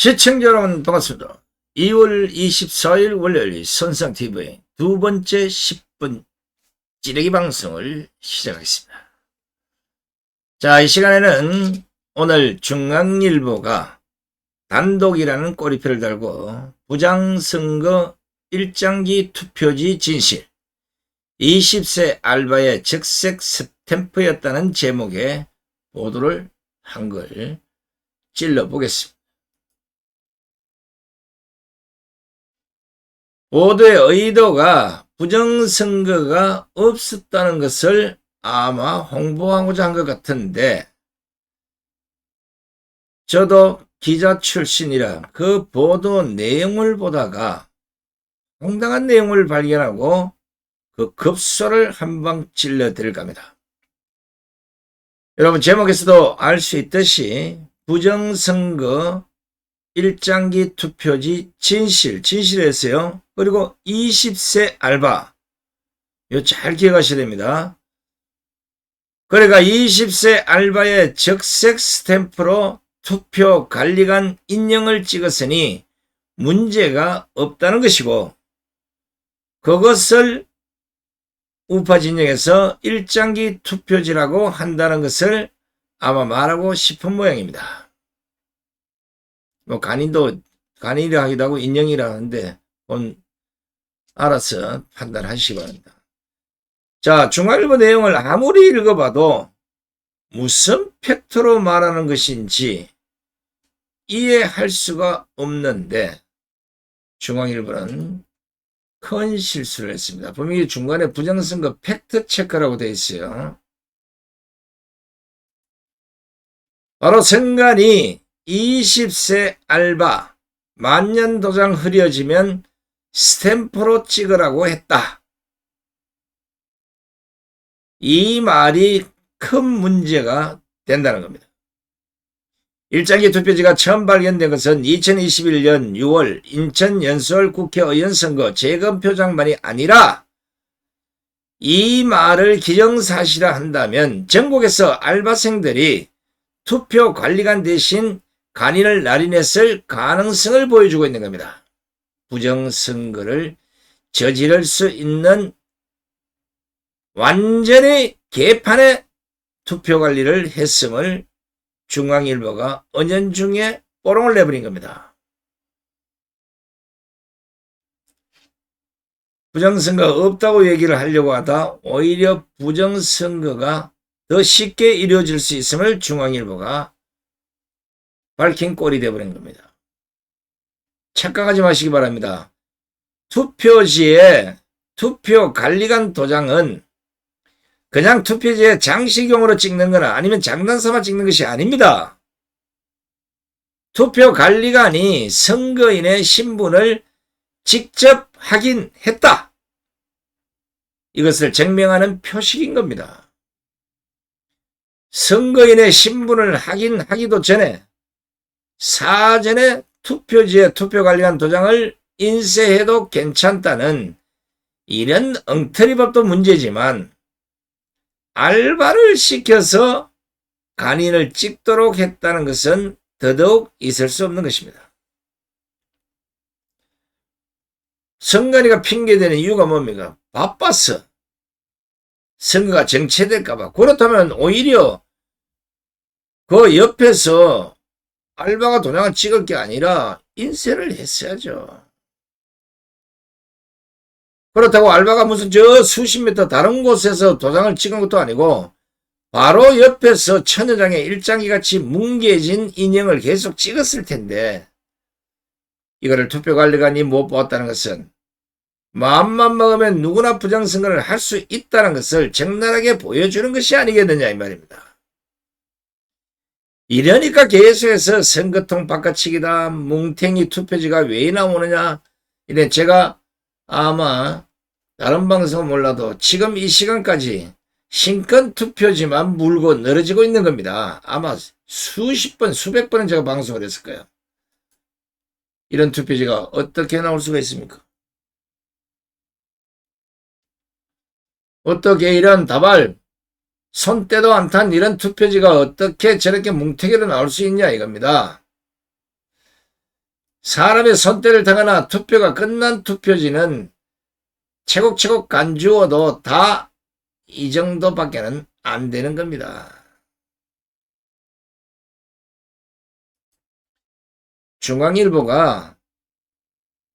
시청자 여러분 반갑습니다. 2월 24일 월요일 선상TV의 두 번째 10분 찌르기 방송을 시작하겠습니다. 자, 이 시간에는 오늘 중앙일보가 단독이라는 꼬리표를 달고 부장선거 일장기 투표지 진실 20세 알바의 적색 스탬프였다는 제목의 보도를 한 걸 찔러보겠습니다. 보도의 의도가 부정선거가 없었다는 것을 아마 홍보하고자 한 것 같은데, 저도 기자 출신이라 그 보도 내용을 보다가 황당한 내용을 발견하고 그 급소를 한방 찔러 드릴 겁니다. 여러분, 제목에서도 알 수 있듯이 부정선거 일장기 투표지 진실했어요. 그리고 20세 알바, 이거 잘 기억하셔야 됩니다. 그러니까 20세 알바의 적색 스탬프로 투표 관리관 인형을 찍었으니 문제가 없다는 것이고, 그것을 우파 진영에서 일장기 투표지라고 한다는 것을 아마 말하고 싶은 모양입니다. 뭐 간인이라 하기도 하고 인형이라 하는데 알아서 판단하시기 바랍니다. 자, 중앙일보 내용을 아무리 읽어봐도 무슨 팩트로 말하는 것인지 이해할 수가 없는데, 중앙일보는 큰 실수를 했습니다. 분명히 중간에 부정선거 팩트 체크라고 되어 있어요. 바로 선관위 20세 알바 만년도장 흐려지면 스탬프로 찍으라고 했다. 이 말이 큰 문제가 된다는 겁니다. 일장기 투표지가 처음 발견된 것은 2021년 6월 인천 연수원 국회의원 선거 재검표장만이 아니라, 이 말을 기정사실화 한다면 전국에서 알바생들이 투표 관리관 대신 간인을 날인했을 가능성을 보여주고 있는 겁니다. 부정선거를 저지를 수 있는 완전히 개판의 투표 관리를 했음을 중앙일보가 은연중에 뽀롱을 내버린 겁니다. 부정선거 없다고 얘기를 하려고 하다 오히려 부정선거가 더 쉽게 이루어질 수 있음을 중앙일보가 밝힌 꼴이 되어버린 겁니다. 착각하지 마시기 바랍니다. 투표지에 투표 관리관 도장은 그냥 투표지에 장식용으로 찍는 거나 아니면 장난삼아 찍는 것이 아닙니다. 투표 관리관이 선거인의 신분을 직접 확인했다. 이것을 증명하는 표식인 겁니다. 선거인의 신분을 확인하기도 전에 사전에 투표지에 투표관리관 도장을 인쇄해도 괜찮다는 이런 엉터리법도 문제지만, 알바를 시켜서 간인을 찍도록 했다는 것은 더더욱 있을 수 없는 것입니다. 선관위가 핑계대는 이유가 뭡니까? 바빠서. 선거가 정체될까봐. 그렇다면 오히려 그 옆에서 알바가 도장을 찍을 게 아니라 인쇄를 했어야죠. 그렇다고 알바가 무슨 저 수십 미터 다른 곳에서 도장을 찍은 것도 아니고 바로 옆에서 천여장에 일장기같이 뭉개진 인형을 계속 찍었을 텐데, 이거를 투표관리관이 못 보았다는 것은 마음만 먹으면 누구나 부정선거를 할 수 있다는 것을 적나라하게 보여주는 것이 아니겠느냐 이 말입니다. 이러니까 계속해서 선거통 바꿔치기다, 뭉탱이 투표지가 왜 나오느냐, 이래 제가 아마 다른 방송은 몰라도 지금 이 시간까지 신권 투표지만 물고 늘어지고 있는 겁니다. 아마 수십 번, 수백 번은 제가 방송을 했을 거예요. 이런 투표지가 어떻게 나올 수가 있습니까? 어떻게 이런 다발, 손때도 안 탄 이런 투표지가 어떻게 저렇게 뭉태기로 나올 수 있냐 이겁니다. 사람의 손때를 타거나 투표가 끝난 투표지는 채곡채곡 간주어도 다 이 정도밖에는 안 되는 겁니다. 중앙일보가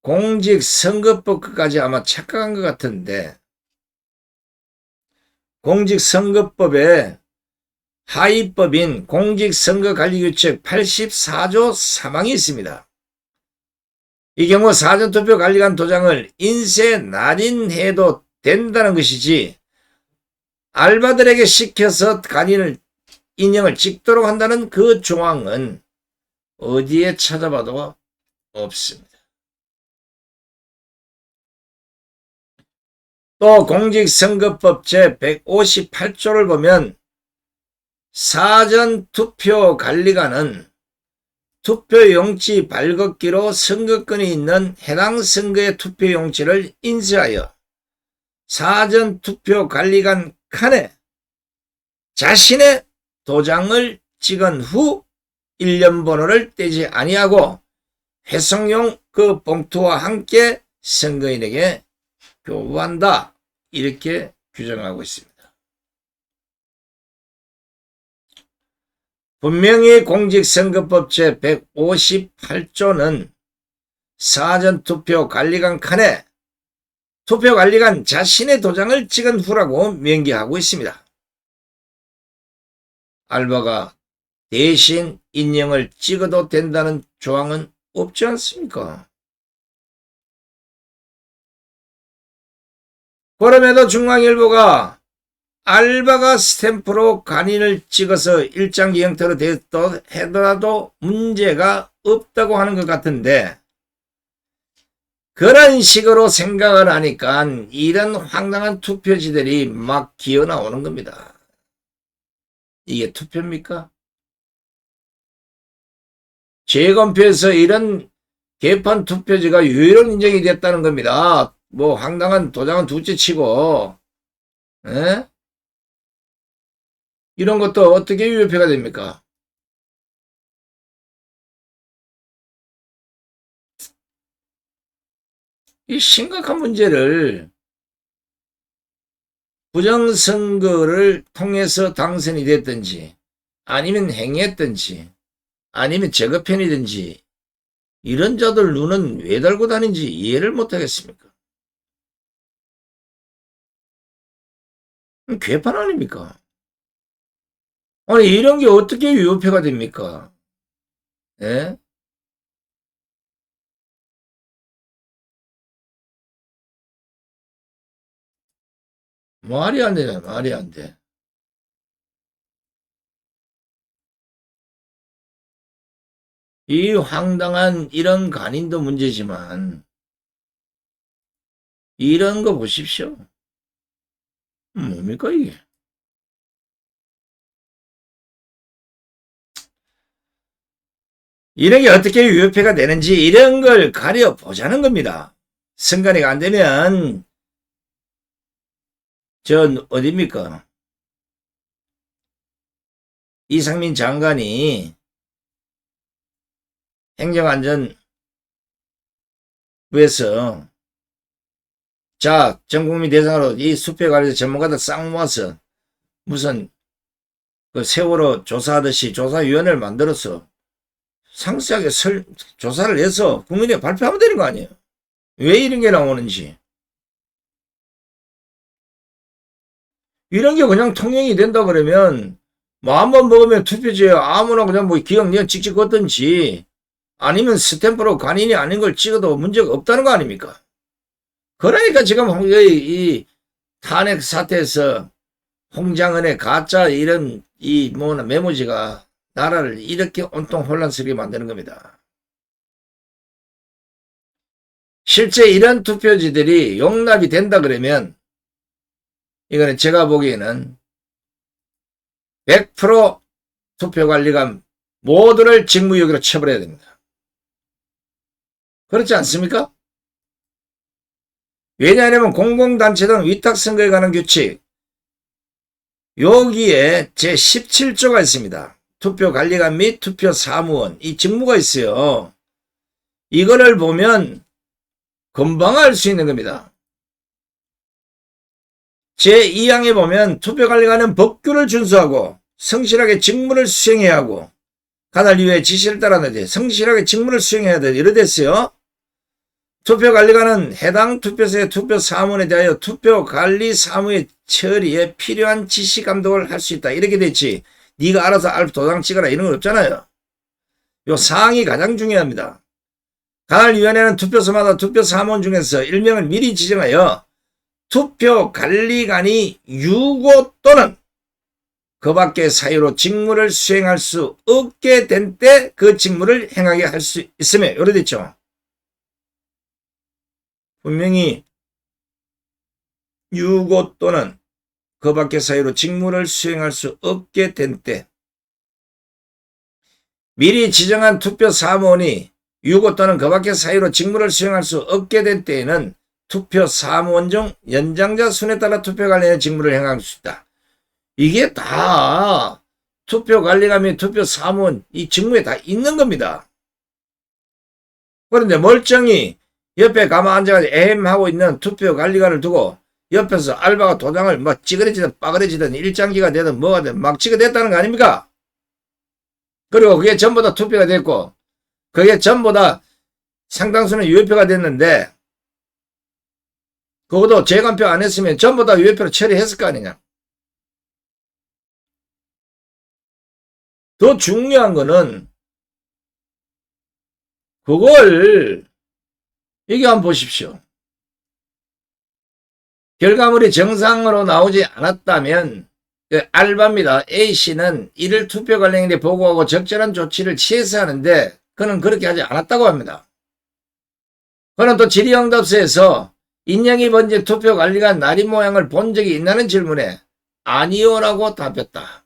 공직선거법까지 아마 착각한 것 같은데, 공직선거법에 하위법인 공직선거관리규칙 84조 3항이 있습니다. 이 경우 사전투표관리관 도장을 인쇄 날인해도 된다는 것이지, 알바들에게 시켜서 간인을 인형을 찍도록 한다는 그 조항은 어디에 찾아봐도 없습니다. 또 공직선거법 제158조를 보면 사전투표관리관은 투표용지 발급기로 선거권이 있는 해당 선거의 투표용지를 인쇄하여 사전투표관리관 칸에 자신의 도장을 찍은 후 1년 번호를 떼지 아니하고 회송용 그 봉투와 함께 선거인에게 교부한다. 이렇게 규정하고 있습니다. 분명히 공직선거법 제158조는 사전투표관리관 칸에 투표관리관 자신의 도장을 찍은 후라고 명기하고 있습니다. 알바가 대신 인형을 찍어도 된다는 조항은 없지 않습니까? 그럼에도 중앙일보가 알바가 스탬프로 간인을 찍어서 일장기 형태로 되었다 하더라도 문제가 없다고 하는 것 같은데, 그런 식으로 생각을 하니까 이런 황당한 투표지들이 막 기어나오는 겁니다. 이게 투표입니까? 재검표에서 이런 개판 투표지가 유일한 인정이 됐다는 겁니다. 뭐 황당한 도장은 둘째치고, 에? 이런 것도 어떻게 유효표가 됩니까? 이 심각한 문제를 부정선거를 통해서 당선이 됐든지 아니면 행했든지 아니면 저거편이든지 이런 자들 눈은 왜 달고 다니는지 이해를 못하겠습니까? 괴판 아닙니까? 아니 이런 게 어떻게 유효표가 됩니까? 예? 말이 안 되네, 말이 안 돼. 이 황당한 이런 간인도 문제지만 이런 거 보십시오. 뭡니까 이게? 이런 게 어떻게 유효표가 되는지 이런 걸 가려보자는 겁니다. 선관위가 안 되면 전 어딥니까? 이상민 장관이 행정안전부에서 자, 전국민 대상으로 이 숲에 관해서 전문가들 싹 모아서 무슨 그 세월호 조사하듯이 조사위원회를 만들어서 상세하게 조사를 해서 국민에게 발표하면 되는 거 아니에요? 왜 이런 게 나오는지. 이런 게 그냥 통용이 된다 그러면 마음만 먹으면 투표지에 아무나 그냥 뭐 기억력 찍찍 걷든지 아니면 스탬프로 간인이 아닌 걸 찍어도 문제가 없다는 거 아닙니까? 그러니까 지금 이 탄핵 사태에서 홍장은의 가짜 이런 이 뭐나 메모지가 나라를 이렇게 온통 혼란스럽게 만드는 겁니다. 실제 이런 투표지들이 용납이 된다 그러면 이거는 제가 보기에는 100% 투표관리관 모두를 직무유기로 처벌해야 됩니다. 그렇지 않습니까? 왜냐하면 공공단체 등 위탁선거에 관한 규칙 여기에 제17조가 있습니다. 투표관리관 및 투표사무원 이 직무가 있어요. 이거를 보면 금방 알 수 있는 겁니다. 제2항에 보면 투표관리관은 법규를 준수하고 성실하게 직무를 수행해야 하고 관할 이후에 지시를 따르는데 성실하게 직무를 수행해야 돼. 이래 됐어요. 투표관리관은 해당 투표소의 투표사무원에 대하여 투표관리 사무의 처리에 필요한 지시 감독을 할 수 있다. 이렇게 됐지. 네가 알아서 도장 찍어라 이런 건 없잖아요. 요 사항이 가장 중요합니다. 관할위원회는 투표소마다 투표사무원 중에서 1명을 미리 지정하여 투표관리관이 유고 또는 그 밖의 사유로 직무를 수행할 수 없게 된 때 그 직무를 행하게 할 수 있으며 요래 됐죠. 분명히 유고 또는 그 밖의 사유로 직무를 수행할 수 없게 된 때 미리 지정한 투표사무원이 유고 또는 그 밖의 사유로 직무를 수행할 수 없게 된 때에는 투표사무원 중 연장자 순에 따라 투표관리의 직무를 행할 수 있다. 이게 다 투표관리관 및 투표사무원 이 직무에 다 있는 겁니다. 그런데 멀쩡히 옆에 가만 앉아가지고 애엠하고 있는 투표관리관을 두고 옆에서 알바가 도장을 막 찌그러지든 빠그러지든 일장기가 되든 뭐가 되든 막 찍어댔다는 거 아닙니까? 그리고 그게 전부 다 투표가 됐고 그게 전부 다 상당수는 유효표가 됐는데 그것도 재간표 안 했으면 전부 다 유효표로 처리했을 거 아니냐. 더 중요한 거는 그걸 이게 한번 보십시오. 결과물이 정상으로 나오지 않았다면 알바입니다. A씨는 이를 투표관리인에 보고하고 적절한 조치를 취해서 하는데 그는 그렇게 하지 않았다고 합니다. 그는 또 질의응답서에서 인형이 번진 투표관리관 나리 모양을 본 적이 있나는 질문에 아니요라고 답했다.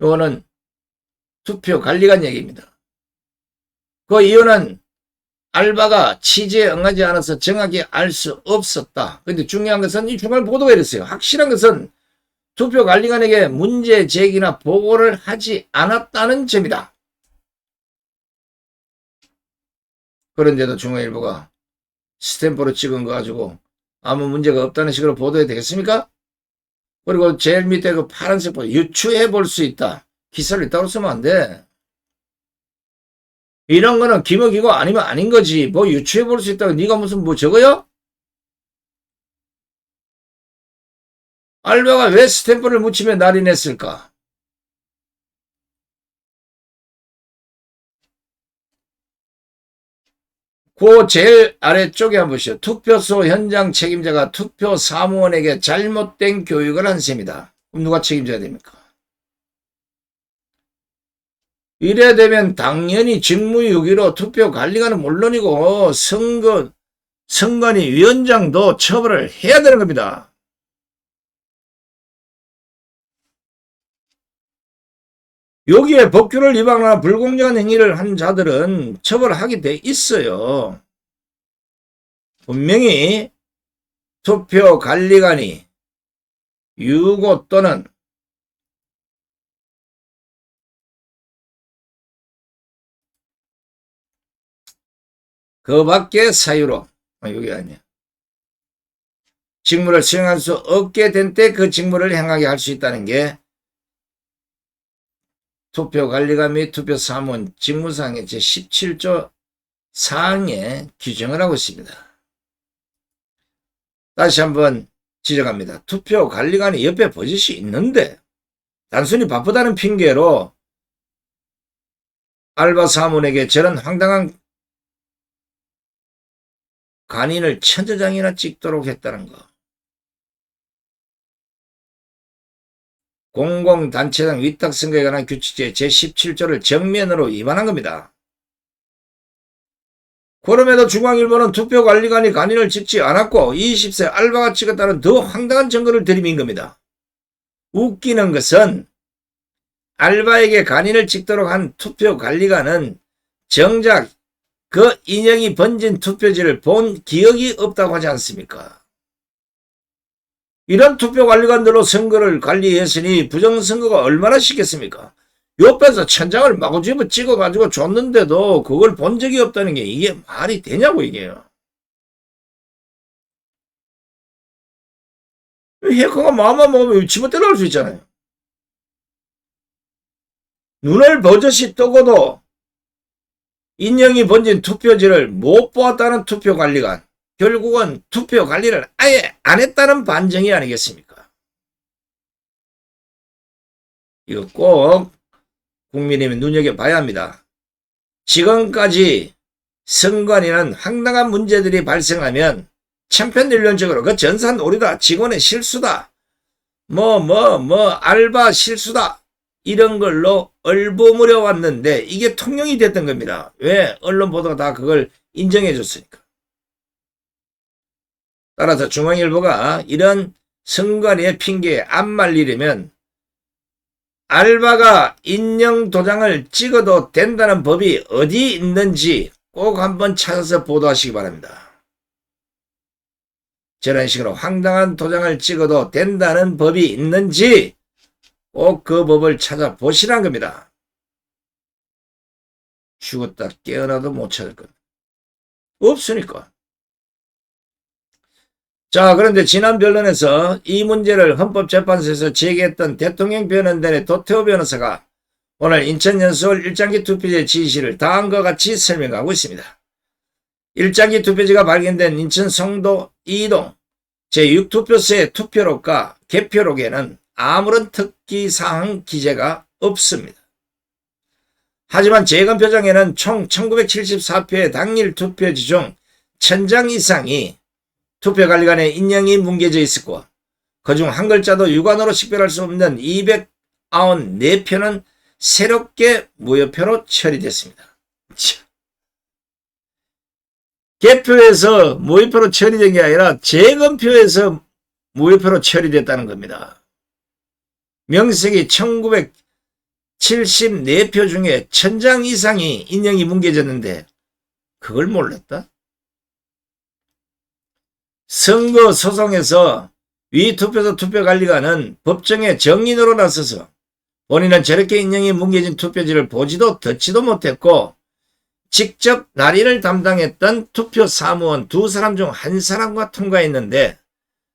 이거는 투표관리관 얘기입니다. 그 이유는 알바가 취지에 응하지 않아서 정확히 알 수 없었다. 그런데 중요한 것은 이 중간 보도가 이랬어요. 확실한 것은 투표관리관에게 문제 제기나 보고를 하지 않았다는 점이다. 그런데도 중앙일보가 스탬프로 찍은 거 가지고 아무 문제가 없다는 식으로 보도해야 되겠습니까? 그리고 제일 밑에 그 파란색 보도 유추해 볼 수 있다. 기사를 따로 쓰면 안 돼. 이런 거는 기먹이고 아니면 아닌 거지. 뭐 유추해 볼 수 있다고 네가 무슨 뭐 적어요? 알바가 왜 스탬프를 묻히며 날인했을까? 그 제일 아래쪽에 한번 보시죠. 투표소 현장 책임자가 투표 사무원에게 잘못된 교육을 한 셈이다. 그럼 누가 책임져야 됩니까? 이래 되면 당연히 직무유기로 투표관리관은 물론이고 선관위 위원장도 처벌을 해야 되는 겁니다. 여기에 법규를 위반하거나 불공정한 행위를 한 자들은 처벌하게 돼 있어요. 분명히 투표관리관이 유고 또는 그 밖의 사유로 여기 아니야. 직무를 수행할 수 없게 된 때 그 직무를 행하게 할 수 있다는 게 투표관리관 및 투표사무원 직무사항의 제17조 사항에 규정을 하고 있습니다. 다시 한번 지적합니다. 투표관리관이 옆에 버젓이 있는데 단순히 바쁘다는 핑계로 알바 사무원에게 저런 황당한 간인을 천저장이나 찍도록 했다는 거. 공공단체장 위탁선거에 관한 규칙제 제17조를 정면으로 위반한 겁니다. 그럼에도 중앙일보는 투표관리관이 간인을 찍지 않았고 20세 알바가 찍었다는 더 황당한 증거를 들이민 겁니다. 웃기는 것은 알바에게 간인을 찍도록 한 투표관리관은 정작 그 인형이 번진 투표지를 본 기억이 없다고 하지 않습니까? 이런 투표관리관들로 선거를 관리했으니 부정선거가 얼마나 쉽겠습니까? 옆에서 천장을 마구 집어 찍어가지고 줬는데도 그걸 본 적이 없다는 게 이게 말이 되냐고 이게요. 해커가 마음만 먹으면 지멋대로 할 수 있잖아요. 눈을 버젓이 뜨고도 인형이 번진 투표지를 못 보았다는 투표관리관. 결국은 투표관리를 아예 안 했다는 반정이 아니겠습니까? 이거 꼭 국민의힘이 눈여겨봐야 합니다. 지금까지 선관위는 황당한 문제들이 발생하면 천편일률적으로 그 전산오류다, 직원의 실수다, 알바 실수다, 이런 걸로 얼버무려 왔는데 이게 통용이 됐던 겁니다. 왜? 언론 보도가 다 그걸 인정해 줬으니까. 따라서 중앙일보가 이런 선관위의 핑계에 안 말리려면 알바가 인형 도장을 찍어도 된다는 법이 어디 있는지 꼭 한번 찾아서 보도하시기 바랍니다. 저런 식으로 황당한 도장을 찍어도 된다는 법이 있는지 꼭 그 법을 찾아보시란 겁니다. 죽었다 깨어나도 못 찾을 겁니다. 없으니까. 자, 그런데 지난 변론에서 이 문제를 헌법재판소에서 제기했던 대통령 변호인단의 도태우 변호사가 오늘 인천 연수원 일장기 투표지의 지시를 다음과 같이 설명하고 있습니다. 일장기 투표지가 발견된 인천 송도 2동 제6투표소의 투표록과 개표록에는 아무런 특기사항 기재가 없습니다. 하지만 재검표장에는 총 1974표의 당일 투표지 중 1000장 이상이 투표관리관에 인형이 뭉개져 있었고 그중 한 글자도 유관으로 식별할 수 없는 294표는 새롭게 무효표로 처리됐습니다. 개표에서 무효표로 처리된 게 아니라 재검표에서 무효표로 처리됐다는 겁니다. 명색이 1974표 중에 1000장 이상이 인형이 뭉개졌는데 그걸 몰랐다? 선거 소송에서 위 투표소 투표관리관은 법정에 정인으로 나서서 본인은 저렇게 인형이 뭉개진 투표지를 보지도 듣지도 못했고 직접 날인을 담당했던 투표 사무원 두 사람 중 한 사람과 통과했는데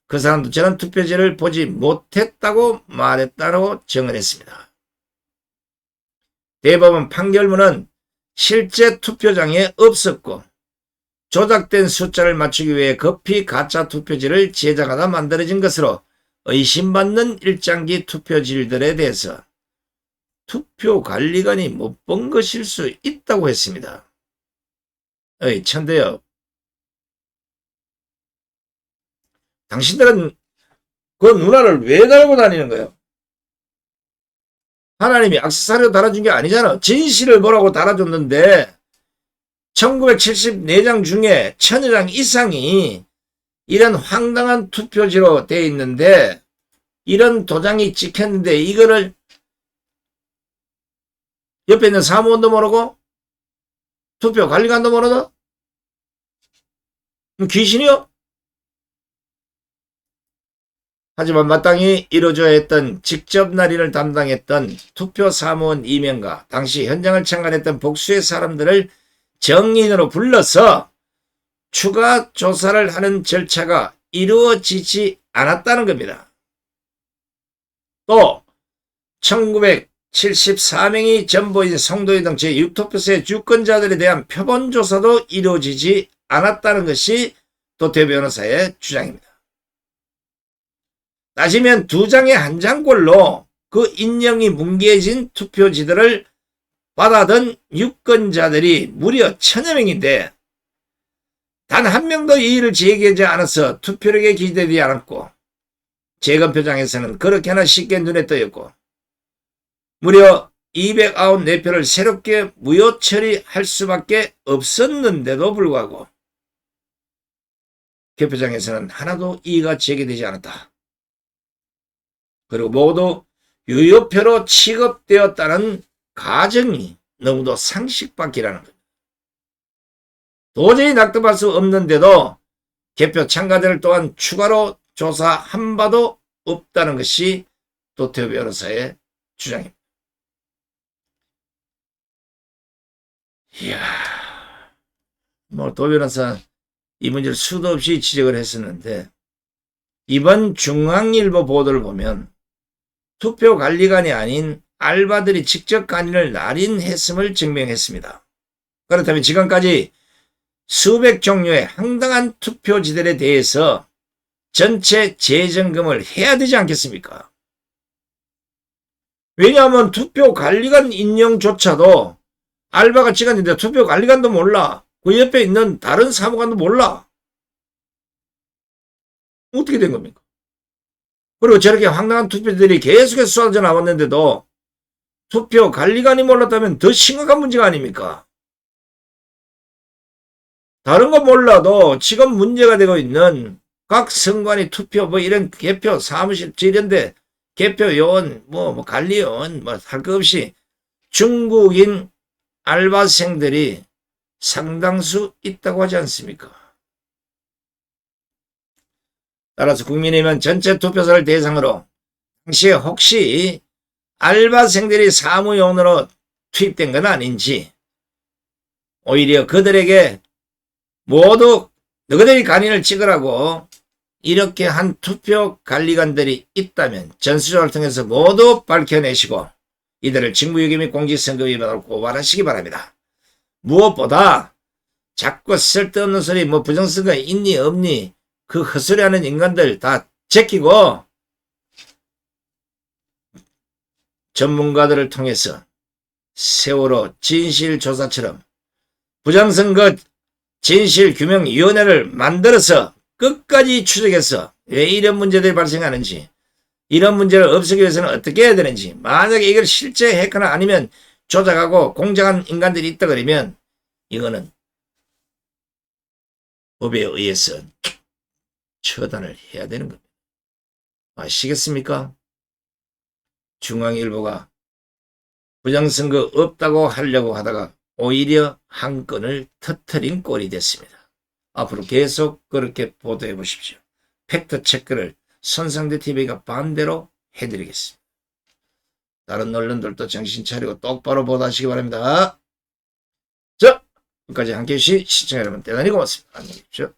그 사람도 저런 투표지를 보지 못했다고 말했다고 증언했습니다. 대법원 판결문은 실제 투표장에 없었고 조작된 숫자를 맞추기 위해 급히 가짜 투표지를 제작하다 만들어진 것으로 의심받는 일장기 투표지들에 대해서 투표관리관이 못 본 것일 수 있다고 했습니다. 천대요. 당신들은 그 누나를 왜 달고 다니는 거예요? 하나님이 악세사리로 달아준 게 아니잖아. 진실을 보라고 달아줬는데 1974장 중에 1000여 장 이상이 이런 황당한 투표지로 되어 있는데 이런 도장이 찍혔는데 이거를 옆에 있는 사무원도 모르고 투표관리관도 모르나? 귀신이요? 하지만 마땅히 이루어져야 했던 직접 날인을 담당했던 투표 사무원 2명과 당시 현장을 참관했던 복수의 사람들을 정인으로 불러서 추가 조사를 하는 절차가 이루어지지 않았다는 겁니다. 또 1974명이 전보인 송도이 등 제6투표소의 주권자들에 대한 표본조사도 이루어지지 않았다는 것이 도태우 변호사의 주장입니다. 따지면 두 장의 한 장꼴로 그 인형이 뭉개진 투표지들을 받아든 유권자들이 무려 1000여 명인데 단 한 명도 이의를 제기하지 않아서 투표력에 기대되지 않았고 재검표장에서는 그렇게나 쉽게 눈에 띄었고 무려 294표를 새롭게 무효 처리할 수밖에 없었는데도 불구하고 개표장에서는 하나도 이의가 제기되지 않았다. 그리고 모두 유효표로 취급되었다는 가정이 너무도 상식밖이라는 겁니다. 도저히 납득할 수 없는데도 개표 참가자를 또한 추가로 조사한 바도 없다는 것이 도태우 변호사의 주장입니다. 이야, 뭐 도 변호사 이 문제를 수도 없이 지적을 했었는데 이번 중앙일보 보도를 보면 투표관리관이 아닌 알바들이 직접 간인을 날인했음을 증명했습니다. 그렇다면 지금까지 수백 종류의 황당한 투표지들에 대해서 전체 재점검을 해야 되지 않겠습니까? 왜냐하면 투표관리관 인용조차도 알바가 찍었는데 투표관리관도 몰라. 그 옆에 있는 다른 사무관도 몰라. 어떻게 된 겁니까? 그리고 저렇게 황당한 투표들이 계속해서 쏟아져 나왔는데도 투표관리관이 몰랐다면 더 심각한 문제가 아닙니까? 다른 건 몰라도 지금 문제가 되고 있는 각 선관위 투표 뭐 이런 개표 사무실 이런데 개표 요원 뭐 관리 요원 뭐 할 거 없이 중국인 알바생들이 상당수 있다고 하지 않습니까? 따라서 국민의힘은 전체 투표소를 대상으로 당시에 혹시 알바생들이 사무용으로 투입된 건 아닌지 오히려 그들에게 모두 너희들이 간인을 찍으라고 이렇게 한 투표관리관들이 있다면 전수조사를 통해서 모두 밝혀내시고 이들을 직무유기 및 공직선거 위반으로 고발하시기 바랍니다. 무엇보다 자꾸 쓸데없는 소리 뭐 부정선거 있니 없니 그 헛소리하는 인간들 다 제끼고 전문가들을 통해서 세월호 진실조사처럼 부정선거 진실규명위원회를 만들어서 끝까지 추적해서 왜 이런 문제들이 발생하는지 이런 문제를 없애기 위해서는 어떻게 해야 되는지 만약에 이걸 실제 했거나 아니면 조작하고 공작한 인간들이 있다 그러면 이거는 법에 의해서 처단을 해야 되는 겁니다. 아시겠습니까? 중앙일보가 부정선거 없다고 하려고 하다가 오히려 한 건을 터트린 꼴이 됐습니다. 앞으로 계속 그렇게 보도해 보십시오. 팩트체크를 선상대TV가 반대로 해드리겠습니다. 다른 언론들도 정신 차리고 똑바로 보도하시기 바랍니다. 자, 끝까지 함께해 주신 시청자 여러분 대단히 고맙습니다. 안녕히 계십시오.